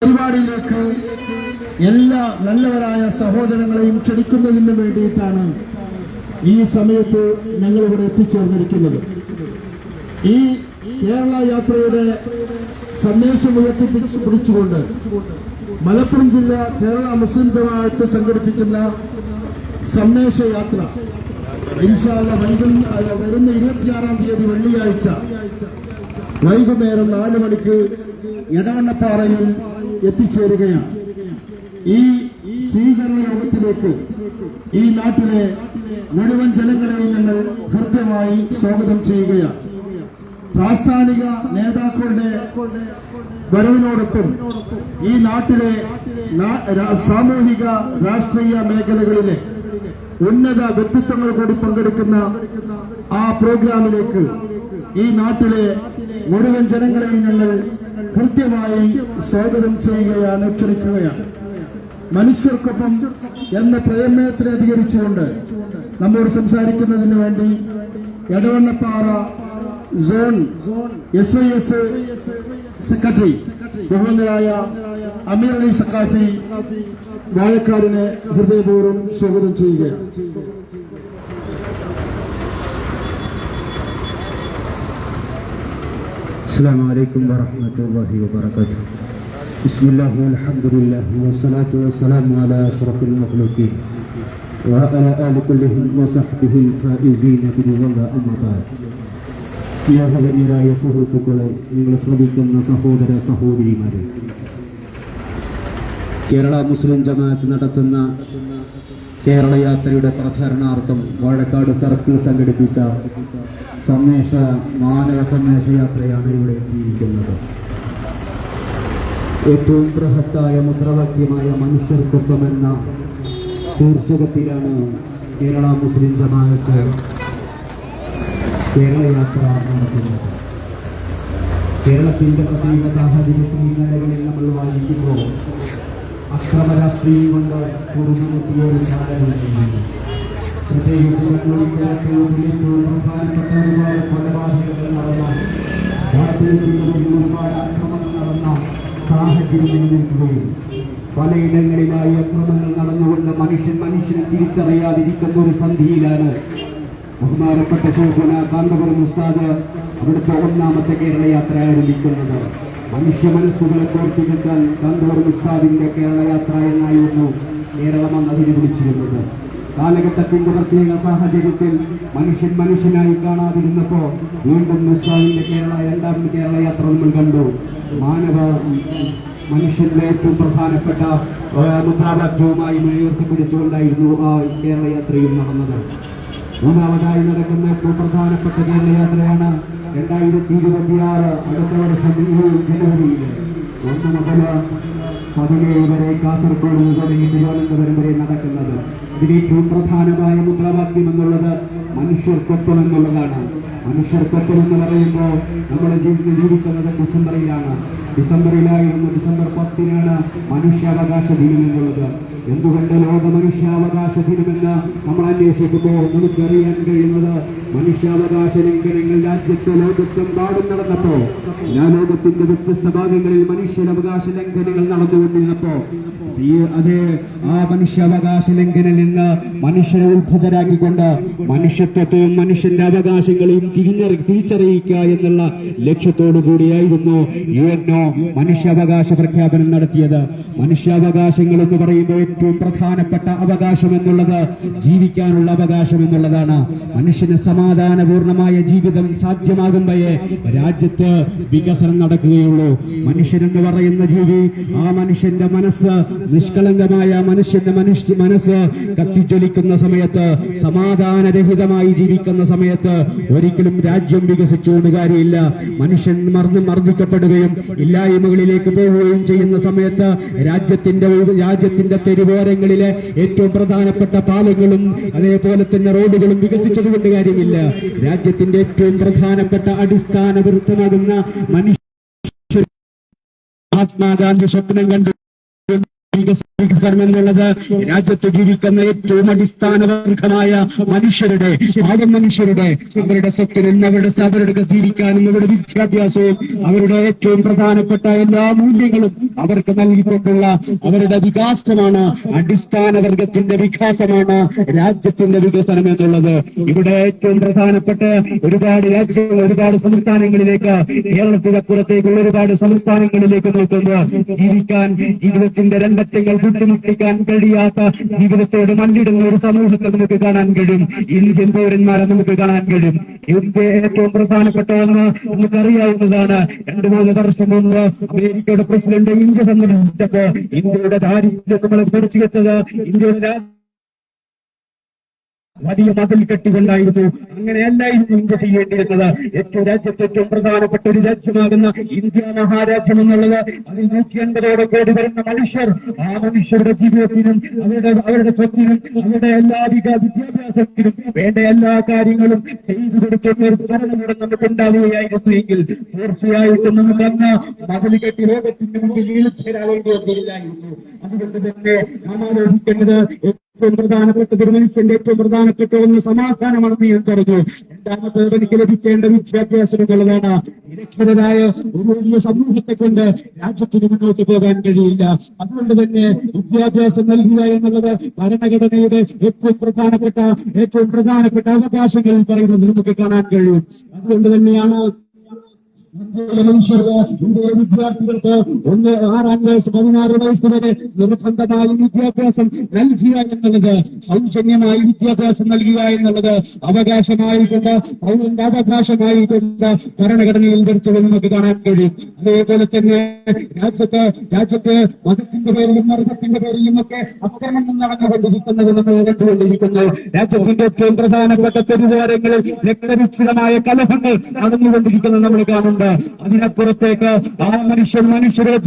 പരിപാടിയിലേക്ക് എല്ലാ നല്ലവരായ സഹോദരങ്ങളെയും ക്ഷണിക്കുന്നതിന് വേണ്ടിയിട്ടാണ് ഈ സമയത്ത് ഞങ്ങളിവിടെ എത്തിച്ചേർന്നിരിക്കുന്നത്. ഈ കേരള യാത്രയുടെ സന്ദേശം ഉയർത്തിപ്പിടിച്ചുകൊണ്ട് മലപ്പുറം ജില്ല കേരള മുസ്ലിം ജമാഅത്ത് സംഘടിപ്പിക്കുന്ന സന്ദേശയാത്ര ഇൻഷാ അല്ലാഹ് വരുന്ന 26-ാം തീയതി വെള്ളിയാഴ്ച വൈകുന്നേരം 4 മണിക്ക് എടവണ്ണപ്പാറയിൽ എത്തിച്ചേരുകയാണ്. ഈ സ്വീകരണ യോഗത്തിലേക്ക് ഈ നാട്ടിലെ മുഴുവൻ ജനങ്ങളെയും ഞങ്ങൾ ഹൃദ്യമായി സ്വാഗതം ചെയ്യുകയാണ്. പ്രാസ്ഥാനിക നേതാക്കളുടെ വരവിനോടൊപ്പം ഈ നാട്ടിലെ സാമൂഹിക രാഷ്ട്രീയ മേഖലകളിലെ ഉന്നത വ്യക്തിത്വങ്ങൾ കൂടി പങ്കെടുക്കുന്ന ആ പ്രോഗ്രാമിലേക്ക് ഈ നാട്ടിലെ മുഴുവൻ ജനങ്ങളെയും ഞങ്ങൾ കൃത്യമായി സ്വാഗതം ചെയ്യുകയാണ്, ക്ഷണിക്കുകയാണ്. മനുഷ്യർക്കൊപ്പം എന്ന പ്രമേയത്തിനെ അധികരിച്ചുകൊണ്ട് നമ്മോട് സംസാരിക്കുന്നതിന് വേണ്ടി എടവണ്ണപ്പാറ സോൺ SYS സെക്രട്ടറി ബഹുമാനരായ അമീർ അലി സഖാഫി വാഴക്കാടിനെ ഹൃദയപൂർവ്വം സ്വാഗതം ചെയ്യുകയാണ്. السلام عليكم ورحمة الله وبركاته. بسم الله والحمد لله والصلاة والسلام على أشرف المخلوقين وعلى آل كلهم وصحبه الفائزين برضا الله. أما بعد. സ്നേഹവന്യരായ സുഹൃത്തുക്കളെ, നിങ്ങൾ ശ്രദ്ധിക്കുന്ന സഹോദര സഹോദരിമാരെ, കേരള മുസ്ലിം ജമാഅത്ത് നടത്തുന്ന കേരള യാത്രയുടെ പ്രചരണാർത്ഥം വാഴക്കാട് സർക്കിൾ സംഘടിപ്പിച്ച മാനവ സന്ദേശയാത്രയാണ് ഇവിടെ എത്തിയിരിക്കുന്നത്. ഏറ്റവും ബൃഹത്തായ മുദ്രാവാക്യമായ മനുഷ്യർക്കൊപ്പമെന്ന ശീർഷകത്തിലാണ് കേരള മുസ്ലിം ജമാഅത്ത് കേരള യാത്ര നടത്തുന്നത്. കേരളത്തിന്റെ പ്രത്യേക സാഹചര്യത്തിൽ ഈ നിലകളിൽ നമ്മൾ വായിക്കുമ്പോൾ അക്രമ രാഷ്ട്രീയം കൊണ്ട് കുറുമുട്ടിയ ഒരു കാലഘട്ടമാണ്. പ്രത്യേകിച്ച് ഏറ്റവും പ്രധാനപ്പെട്ട ഒരുപാട് കൊലപാതകങ്ങൾ നടന്ന, ഒരുപാട് അക്രമങ്ങൾ നടന്ന സാഹചര്യം നിൽക്കുകയും പലയിടങ്ങളിലായി അക്രമങ്ങൾ നടന്നുകൊണ്ട് മനുഷ്യനെ തിരിച്ചറിയാതിരിക്കുന്ന ഒരു സന്ധിയിലാണ് ബഹുമാനപ്പെട്ട ശോഭന കാന്തപുരം ഉസ്താദ് അവിടുത്തെ 1ാമത്തെ കേരള യാത്ര ആരംഭിക്കുന്നത്. മനുഷ്യ മനസ്സുകളെ പ്രവർത്തിക്കാൻ കാന്തപുരം ഉസ്താദിന്റെ കേരള യാത്ര എന്നായിരുന്നു കേരളം അന്ന് അതിനെ വിളിച്ചിരുന്നത്. കാലഘട്ടത്തിന്റെ പ്രത്യേക സാഹചര്യത്തിൽ മനുഷ്യനായി കാണാതിരുന്നപ്പോ വീണ്ടും ഉസ്താദിന്റെ 2ാമത് കേരള യാത്ര നമ്മൾ കണ്ടു. മനുഷ്യന്റെ ഏറ്റവും പ്രധാനപ്പെട്ട മുദ്രാവാക്യവുമായി ഉയർത്തിപ്പിടിച്ചുകൊണ്ടായിരുന്നു ആ കേരള യാത്രയും നടന്നത്. 3ാമതായി നടക്കുന്ന ഏറ്റവും പ്രധാനപ്പെട്ട കേരള യാത്രയാണ് 2026 അടുത്ത വർഷം ജനുവരിയിൽ 1 മുതൽ 17 വരെ കാസർഗോഡ് തുടങ്ങി തിരുവനന്തപുരം വരെ നടക്കുന്നത്. ഇതിന് ഏറ്റവും പ്രധാനമായ മുദ്രാവാക്യം എന്നുള്ളത് മനുഷ്യർക്കൊപ്പം എന്നുള്ളതാണ്. മനുഷ്യർക്കൊപ്പം എന്ന് പറയുമ്പോൾ നമ്മൾ ജീവിക്കുന്നത് ഡിസംബറിലാണ്. ഡിസംബറിലായിരുന്നു, ഡിസംബർ 10-നാണ് മനുഷ്യാവകാശ ദിനം എന്നുള്ളത്. എന്തുകൊണ്ട് ലോക മനുഷ്യാവകാശ ദിനമെന്ന് നമ്മൾ അന്വേഷിക്കുമ്പോൾ നമുക്കറിയാൻ കഴിയുന്നത് മനുഷ്യാവകാശ ലംഘനങ്ങൾ രാജ്യത്തെ ലോകത്തെമ്പാടും നടന്നപ്പോ, ലോകത്തിന്റെ വ്യത്യസ്ത ഭാഗങ്ങളിൽ മനുഷ്യാവകാശ ലംഘനങ്ങൾ നടന്നുകൊണ്ടിരുന്നപ്പോ അതേ ആ മനുഷ്യാവകാശ ലംഘനം നിന്ന് മനുഷ്യരെ ഉത്ഭുതരാക്കിക്കൊണ്ട് മനുഷ്യത്വത്തെയും മനുഷ്യന്റെ അവകാശങ്ങളെയും തിരിച്ചറിയിക്കുക എന്നുള്ള ലക്ഷ്യത്തോടു കൂടിയായിരുന്നു UNO മനുഷ്യാവകാശ പ്രഖ്യാപനം നടത്തിയത്. മനുഷ്യാവകാശങ്ങൾ എന്ന് പറയുമ്പോൾ ഏറ്റവും പ്രധാനപ്പെട്ട അവകാശം എന്നുള്ളത് ജീവിക്കാനുള്ള അവകാശം എന്നുള്ളതാണ്. മനുഷ്യന് സമാധാനപൂർണമായ ജീവിതം സാധ്യമാകുമ്പോഴേ രാജ്യത്ത് വികസനം നടക്കുകയുള്ളൂ. മനുഷ്യനെന്ന് പറയുന്ന ജീവി, ആ മനുഷ്യന്റെ മനസ്സ് നിഷ്കളങ്കമായ മനുഷ്യന്റെ മനസ്സ് കത്തിജ്വലിക്കുന്ന സമയത്ത്, സമാധാനരഹിതമായി ജീവിക്കുന്ന സമയത്ത് ഒരിക്കലും രാജ്യം വികസിച്ചുകൊണ്ട് കാര്യമില്ല. മനുഷ്യൻ മർദ്ദിക്കപ്പെടുകയും ഇല്ലായ്മകളിലേക്ക് പോവുകയും ചെയ്യുന്ന സമയത്ത് രാജ്യത്തിന്റെ തെരുവോരങ്ങളിലെ ഏറ്റവും പ്രധാനപ്പെട്ട പാലങ്ങളും അതേപോലെ തന്നെ റോഡുകളും വികസിച്ചതുകൊണ്ട് കാര്യമില്ല. രാജ്യത്തിന്റെ ഏറ്റവും പ്രധാനപ്പെട്ട അടിസ്ഥാന വൃത്തമാകുന്ന മനുഷ്യ മഹാത്മാഗാന്ധി സ്വപ്നം കണ്ടു വികസനം വികസനം എന്നുള്ളത് രാജ്യത്ത് ജീവിക്കുന്ന ഏറ്റവും അടിസ്ഥാനവർഗമായ മനുഷ്യരുടെ അവരുടെ സ്വത്തിനും അവരുടെ ജീവിക്കാനും അവരുടെ വിദ്യാഭ്യാസവും അവരുടെ ഏറ്റവും പ്രധാനപ്പെട്ട എല്ലാ മൂല്യങ്ങളും അവർക്ക് നൽകിക്കൊണ്ടുള്ള അവരുടെ വികാസമാണ്, അടിസ്ഥാനവർഗത്തിന്റെ വികാസമാണ് രാജ്യത്തിന്റെ വികസനം എന്നുള്ളത്. ഇവിടെ ഏറ്റവും പ്രധാനപ്പെട്ട ഒരുപാട് രാജ്യങ്ങൾ, ഒരുപാട് സംസ്ഥാനങ്ങളിലേക്ക്, കേരളത്തിനപ്പുറത്തേക്കുള്ള ഒരുപാട് സംസ്ഥാനങ്ങളിലേക്ക് നോക്കുമ്പോൾ ജീവിതത്തിന്റെ രംഗത്തങ്ങൾ കൂട്ടിമുട്ടിക്കാൻ കഴിയാത്ത, ജീവിതത്തോട് മല്ലിടുന്ന ഒരു സമൂഹത്തെ നമുക്ക് കാണാൻ കഴിയും. ഇന്ത്യൻ പൗരന്മാരെ നമുക്ക് കാണാൻ കഴിയും. ഇന്ത്യ ഏറ്റവും പ്രധാനപ്പെട്ട ഒന്ന് നമുക്കറിയാവുന്നതാണ്. 2-3 വർഷം മുമ്പ് അമേരിക്കയുടെ പ്രസിഡന്റ് ഇന്ത്യ സന്ദർശിച്ചപ്പോ ഇന്ത്യയുടെ ദാരിദ്ര്യം നമ്മളെ പിടിച്ചു വെച്ചത് ഇന്ത്യയുടെ വലിയ മതിൽ കെട്ടിക്കൊണ്ടായിരുന്നു. അങ്ങനെയല്ലായിരുന്നു ഇന്ത്യ ചെയ്യേണ്ടിയിരുന്നത്. രാജ്യത്തെ ഏറ്റവും പ്രധാനപ്പെട്ട ഒരു രാജ്യമാകുന്ന ഇന്ത്യ മഹാരാജ്യം എന്നുള്ളത്, അതിൽ 180 കോടി വരുന്ന മനുഷ്യർ, ആ മനുഷ്യരുടെ ജീവിതത്തിനും അവരുടെ സ്വത്തിനും അവരുടെ എല്ലാ വിദ്യാഭ്യാസത്തിനും വേണ്ട എല്ലാ കാര്യങ്ങളും ചെയ്തു കൊടുക്കുന്ന ഒരു ഭരണകൂടം നമുക്കുണ്ടാവുകയായിരുന്നു എങ്കിൽ തീർച്ചയായിട്ടും നമുക്ക് അന്ന് മതിൽ കെട്ടി ലോകത്തിന്റെ മുമ്പിൽ വീഴ്ചരാവേണ്ടി വന്നില്ലായിരുന്നു. അതുകൊണ്ട് തന്നെ നാം ആലോചിക്കേണ്ടത് ഏറ്റവും പ്രധാനപ്പെട്ട ഒരു മനുഷ്യന്റെ ഏറ്റവും പ്രധാനപ്പെട്ട ഒന്ന് സമാധാനമാണെന്ന് ഞാൻ പറഞ്ഞു. രണ്ടാമത്തേത് എനിക്ക് ലഭിക്കേണ്ട വിദ്യാഭ്യാസം എന്നുള്ളതാണ്. നിരക്ഷരരായ ഒരു വലിയ സമൂഹത്തെ കൊണ്ട് രാജ്യത്തിന് മുന്നോട്ട് പോകാൻ കഴിയില്ല. അതുകൊണ്ട് തന്നെ വിദ്യാഭ്യാസം നൽകുക എന്നുള്ളത് ഭരണഘടനയുടെ ഏറ്റവും പ്രധാനപ്പെട്ട അവകാശങ്ങളിൽ പറയുന്നത് നമുക്ക് കാണാൻ കഴിയും. അതുകൊണ്ട് തന്നെയാണ് ഇന്ത്യയിലെ മനുഷ്യർക്ക്, ഇന്ത്യയിലെ വിദ്യാർത്ഥികൾക്ക് 6 വയസ്സ് 16 വയസ്സ് വരെ നിർബന്ധമായി വിദ്യാഭ്യാസം നൽകുക എന്നുള്ളത്, സൗജന്യമായി വിദ്യാഭ്യാസം നൽകുക എന്നുള്ളത് അവകാശമായിക്കൊണ്ട്, പൗരന്റെ അവകാശമായിക്കൊണ്ട് ഭരണഘടനയിൽ ധരിച്ചത് നമുക്ക് കാണാൻ കഴിയും. അതേപോലെ തന്നെ രാജ്യത്ത് മതത്തിന്റെ പേരിലും മർദ്ദത്തിന്റെ പേരിലും ഒക്കെ അക്രമം നടന്നുകൊണ്ടിരിക്കുന്നത് നമ്മൾ കണ്ടുകൊണ്ടിരിക്കുന്നു. രാജ്യത്തിന്റെ ഏറ്റവും പ്രധാനപ്പെട്ട തെരുവോരങ്ങളിൽ രക്തരൂക്ഷിതമായ കലഹങ്ങൾ നടന്നുകൊണ്ടിരിക്കുന്നത് നമ്മൾ കാണുന്നു. അതിനപ്പുറത്തേക്ക് ആ മനുഷ്യരുടെ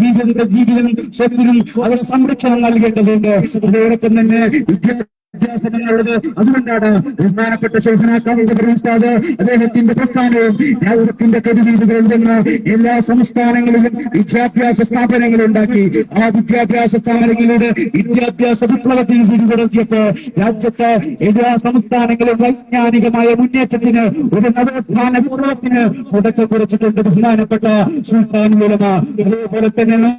ജീവിതം സ്വത്തിനും അവർ സംരക്ഷണം നൽകേണ്ടതുണ്ട്. അതോടൊപ്പം തന്നെ വിദ്യാഭ്യാസം എന്നുള്ളത്, അതുകൊണ്ടാണ് ബഹുമാനപ്പെട്ട ശൈഖുനാ കാന്തപുരം ഉസ്താദ് അദ്ദേഹത്തിന്റെ പ്രസ്ഥാനവും രാജ്യത്തിന്റെ തെരുവീതികളിൽ നിന്ന് എല്ലാ സംസ്ഥാനങ്ങളിലും വിദ്യാഭ്യാസ സ്ഥാപനങ്ങൾ ഉണ്ടാക്കി. ആ വിദ്യാഭ്യാസ സ്ഥാപനങ്ങളുടെ വിദ്യാഭ്യാസ വിപ്ലവത്തിൽ തിരിച്ചറിയപ്പോ രാജ്യത്ത് എല്ലാ സംസ്ഥാനങ്ങളും വൈജ്ഞാനികമായ മുന്നേറ്റത്തിന്, ഒരു നവോത്ഥാന വിപ്ലവത്തിന് തുടക്കം കുറിച്ചിട്ടുണ്ട് ബഹുമാനപ്പെട്ട സുൽത്താനുൽ ഉലമ. അതേപോലെ തന്നെ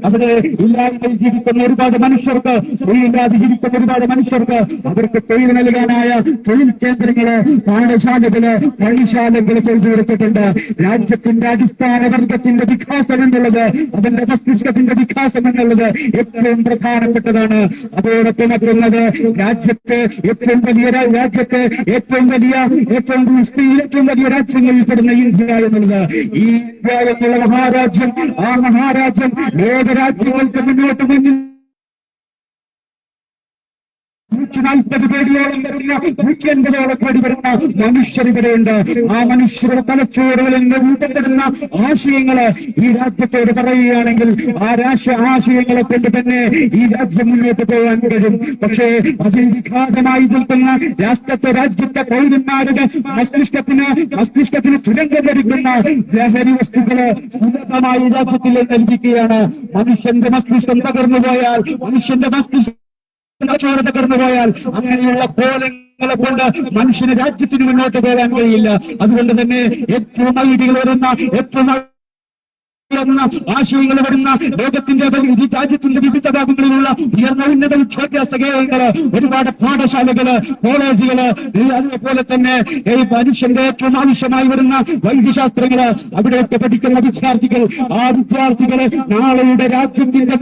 അവിടെ ഇല്ലായ്മയിൽ ജീവിക്കുന്ന ഒരുപാട് മനുഷ്യർക്ക്, തൊഴിലില്ലാതെ ജീവിക്കുന്ന ഒരുപാട് മനുഷ്യർക്ക് അവർക്ക് തൊഴിൽ നൽകാനായ തൊഴിൽ കേന്ദ്രങ്ങള്, പാഠശാലകള്, പണിശാലകള് ചെയ്തു കൊടുത്തിട്ടുണ്ട്. രാജ്യത്തിന്റെ അടിസ്ഥാന വർഗത്തിന്റെ വികാസം എന്നുള്ളത്, അതിന്റെ മസ്തിഷ്കത്തിന്റെ വികാസം എന്നുള്ളത് ഏറ്റവും പ്രധാനപ്പെട്ടതാണ്. അതോടൊപ്പം മറ്റുള്ളത് രാജ്യത്തെ ഏറ്റവും വലിയ രാജ്യങ്ങളിൽ പെടുന്ന ഇന്ത്യ എന്നുള്ളത്, ഈ ഇന്ത്യ എന്നുള്ള മഹാരാജ്യം, ആ മഹാരാജ്യം ലോകരാജ്യങ്ങൾക്ക് മുന്നോട്ട് മുന്നിൽ 140 കോടിയോളം വരുന്ന 180 കോടി വരുന്ന മനുഷ്യർ ഇവിടെയുണ്ട്. ആ മനുഷ്യരുടെ തലച്ചോറുകളിൽ രൂപപ്പെടുന്ന ആശയങ്ങള് ഈ രാജ്യത്തോട് പറയുകയാണെങ്കിൽ ആ ആശയങ്ങളെ കൊണ്ട് തന്നെ ഈ രാജ്യം മുന്നോട്ട് പോകാൻ കഴിയും. പക്ഷേ അതിൽ വിഘാതമായി നിൽക്കുന്ന രാജ്യത്തെ പൗരന്മാരുടെ മസ്തിഷ്കത്തിന് തുരങ്കം ധരിക്കുന്ന ലഹരി വസ്തുക്കള് സുലഭമായി രാജ്യത്തിൽ നൽകിക്കുകയാണ്. മനുഷ്യന്റെ മസ്തിഷ്കം തകർന്നുപോയാൽ, മനുഷ്യന്റെ മസ്തിഷ്കം തകർന്നുപോയാൽ അങ്ങനെയുള്ള കോലങ്ങളെ കൊണ്ട് മനുഷ്യന് രാജ്യത്തിന് മുന്നോട്ട് പോകാൻ കഴിയില്ല. അതുകൊണ്ട് തന്നെ ഏറ്റവും ഐഡികൾ വരുന്ന, ഏറ്റവും ആശയങ്ങൾ വരുന്ന ലോകത്തിന്റെ രാജ്യത്തിന്റെ വിവിധ ഭാഗങ്ങളിലുള്ള ഉന്നത വിദ്യാഭ്യാസ കേന്ദ്രങ്ങള്, ഒരുപാട് പാഠശാലകള്, കോളേജുകള്, അതേപോലെ തന്നെ മനുഷ്യന്റെ ഏറ്റവും ആവശ്യമായി വരുന്ന വൈദ്യശാസ്ത്രങ്ങള്, അവിടെയൊക്കെ പഠിക്കുന്ന വിദ്യാർത്ഥികൾ, ആ വിദ്യാർത്ഥികളെ നാളെയുടെ രാജ്യത്തിന്റെ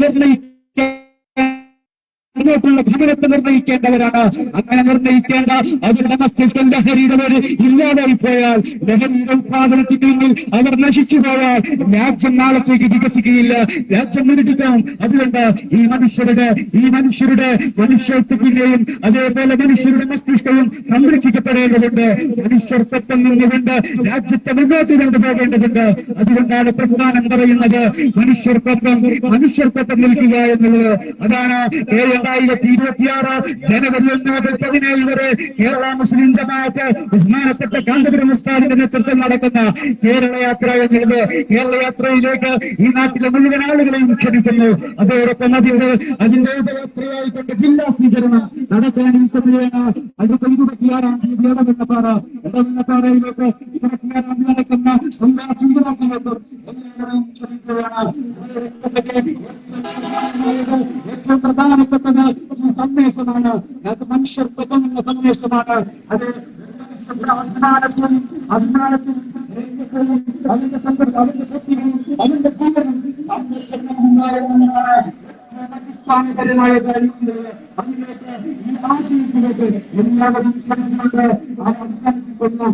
മുന്നോട്ടുള്ള ഭവനത്തെ നിർണ്ണയിക്കേണ്ടവരാണ്. അങ്ങനെ നിർണ്ണയിക്കേണ്ട അവരുടെ മസ്തിഷ്കം ലഹരിയുടെ പേര് ഇല്ലാതായി പോയാൽ, ലഹരിയുടെ ഉത്പാദനത്തിന് പിന്നിൽ അവർ നശിച്ചു പോയാൽ രാജ്യം നാളത്തേക്ക് വികസിക്കുകയില്ല, രാജ്യം നിരൂപിക്കണം. അതുകൊണ്ട് ഈ മനുഷ്യരുടെ മനുഷ്യത്വത്തിന്റെയും അതേപോലെ മനുഷ്യരുടെ മസ്തിഷ്കവും സംരക്ഷിക്കപ്പെടേണ്ടതുണ്ട്. മനുഷ്യർക്കൊപ്പം നിന്നുകൊണ്ട് രാജ്യത്തെ മുന്നോട്ട് കൊണ്ടുപോകേണ്ടതുണ്ട്. അതുകൊണ്ടാണ് പ്രസ്ഥാനം പറയുന്നത് മനുഷ്യർക്കൊപ്പം നിൽക്കുക എന്നുള്ളത്. അതാണ് 2026 ജനുവരി 1 മുതൽ 17 വരെ കേരള മുസ്ലിം ജമാഅത്ത് ബഹുമാനപ്പെട്ട കാന്തപുരം ഉസ്താദിന്റെ നേതൃത്വത്തിൽ നടക്കുന്ന കേരള യാത്ര എന്നുള്ളത് കേരള യാത്രയിലേക്ക് ഈ നാട്ടിലെ മുഴുവൻ ആളുകളെയും ക്ഷണിക്കുന്നു. അതോടൊപ്പം അതിന്റെ ഉപയാത്രയായിക്കൊണ്ട് ജില്ലാ സ്വീകരണം നടക്കാനിരിക്കുകയാണ്. അടുത്ത 26-ാം തീയതി ഇടവണ്ണപ്പാറയിലേക്ക് 26-ാം തീയതി നടക്കുന്ന ജില്ലാ സ്വീകരണത്തിലേക്കും എല്ലാവരെയും ക്ഷണിക്കുകയാണ്. ഏറ്റവും പ്രധാനപ്പെട്ടത് ഈ സന്ദേശമാണ്. അത് മനുഷ്യത്വം എന്ന സന്ദേശമാണ്. അത് അഭിമാനത്തിനും അതിന്റെ ശക്തിയും അതിന്റെ ജീവനും അടിസ്ഥാനപരമായ കാര്യമുണ്ട്. അതിലേക്ക് ഈ ആശയത്തിലേക്ക് എല്ലാവരും ക്ഷണിച്ചുകൊണ്ട് അവസാനിപ്പിക്കുന്നു.